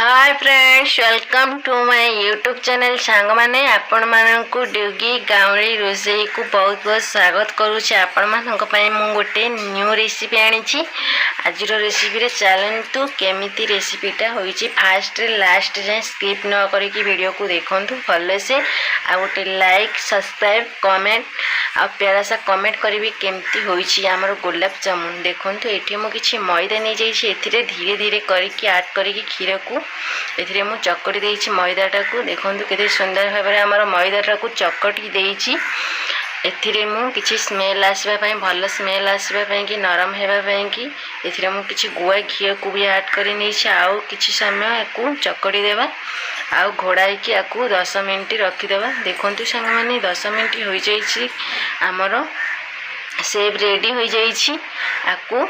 Hi friends, welcome to my YouTube channel. Song माने आपण मानकु डुगी गाउली रोसई को बहुत बहुत स्वागत करूची। आपण मानक पई मु गोटे न्यू रेसिपी आनी छी। आज रो रेसिपी रे चलंतु केमिति रेसिपीटा होईची। फास्ट रे लास्ट जाय स्किप न करी की वीडियो को देखंतु भले से। आ गोटे लाइक सब्सक्राइब कमेंट आ प्यारा सा कमेंट करिवे केमिति होईची। हमर गुलाब जामुन देखंतु एठी मु किछि मैदा नै जाई छी। एथिरे धीरे धीरे करी की ऐड करी की खीर को एथिरे मु चकटी देइछि मैदाटा को। देखंतु केते सुंदर भाबरे हमर मैदाटा को चकटी देइछि। एथिरे मु किछि स्मेल आसबा पई भल स्मेल आसबा पई कि नरम हेबा पई कि एथिरे मु किछि गुआ घी को भी ऐड करि नेछि। आउ किछि समय याकू चकटी देबा आउ घोड़ाई कि याकू 10 मिनिट रखि देबा। देखंतु संग माने 10 मिनिट होई जाइछि। हमर सेब रेडी होई जाइछि। याकू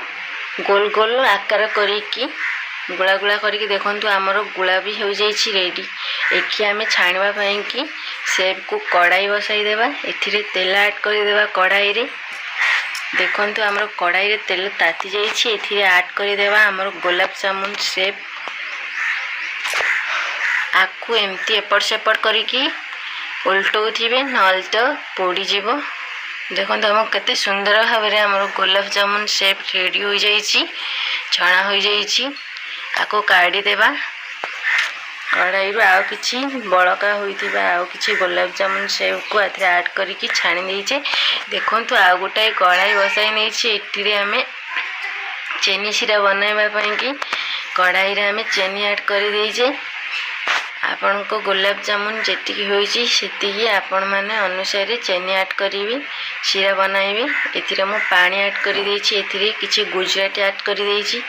गोल गोल आकार करी की गुला गुला करके देखंतु हमर गुला भी हो जाइछि रेडी। एखि आमे छाणवा पई कि सेब को कढ़ाई बसाई देबा। एथिरे तेल ऐड करि देबा कढ़ाई रे। देखंतु हमर कढ़ाई रे तेल ताती जाइछि। एथिरे ऐड करि देबा हमर गुलाब जामुन सेब। आकु एमती एपट सेपट करी की उल्टो थिबे नल तो पोड़ी जीवो। देखंतु हम केते सुंदर भाबरे हमर गुलाब जामुन सेब रेडी हो जाइछि, छणा हो जाइछि। आको काढ़ी देबा कढ़ाई रो। आउ किछि बळका होइथिबा आउ किछि गुलाब जामुन सेब को एथरे ऐड करी की छाणी देइछे। देखंतु आउ गोटाई कढ़ाई बसाई नेछि। एटिरे हमें चेनी सिरा बनाइबा पई की कढ़ाई रे हमें चेनी ऐड करी देइछे। आपण को गुलाब जामुन जेतिकी होइछि सेतिकी आपण माने अनुसार चेनी ऐड करिवि सिरा बनाइबि। एथिरे मु पानी ऐड करी देइछि। एथिरे किछि गुजरात ऐड करी देइछि।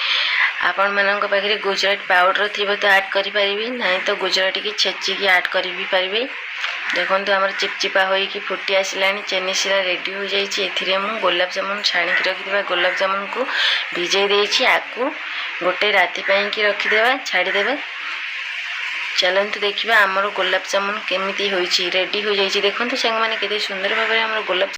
आपण मानक पाखरे गुजरात पाउडर थिबो तो ऐड करि परिबि, नाही तो गुजराती की छेची की ऐड करि भी परिबे। देखंतु हमर चिपचिपा होई की फुटी आसिलानी। चेनी सिरा रेडी हो जाइछि। एथिरे मु गुलाब जामुन छाणी की रखि देबा। गुलाब जामुन को भिजै देइछि। आकू गोटे राती पई की रखि देबा, छाडी देबा। चलंतु देखिबा हमर गुलाब जामुन केमिति होइछि, रेडी हो जाइछि। देखंतु संग माने केते सुंदर भाबरे हमर गुलाब